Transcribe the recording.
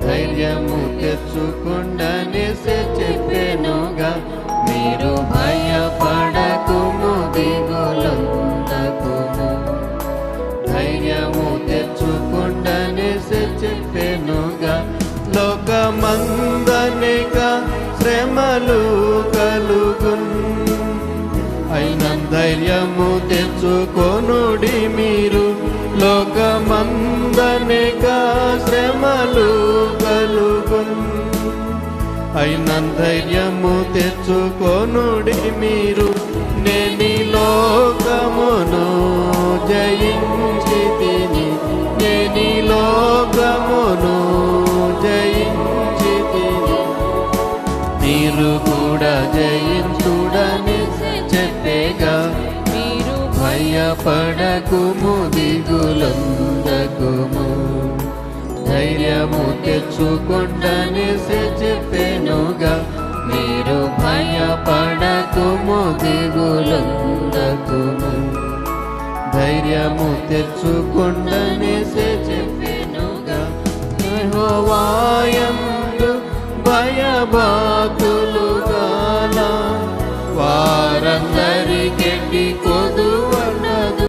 ధైర్యము తెచ్చుకొండనేసి చెప్పెనుగా. మీరు భయపడకుము, దిగులొందకుము. ధైర్యము తెచ్చుకొండనేసి చెప్పెనుగా. లోకమందనేక శ్రమలు కలుగున్, అయినా ధైర్యము తెచ్చుకొనుడి మీరు. లోకమందనేక శ్రమలు కలుగున్, అయినా ధైర్యము తెచ్చుకొనుడి మీరు. నేని లోకమును జయించితిని, నేని లోకమును జయించితిని. మీరు కూడా జయించుడని చెప్పేగా. మీరు భయపడకుము, దిగులొందకుము. ధైర్యము తెచ్చుకొండనేసి చెప్పెనుగా. మీరు భయపడకుము, దిగులొందకుము. ధైర్యము తెచ్చుకొండనేసి చెప్పెనుగా. యెహోవాయందు భయభక్తులు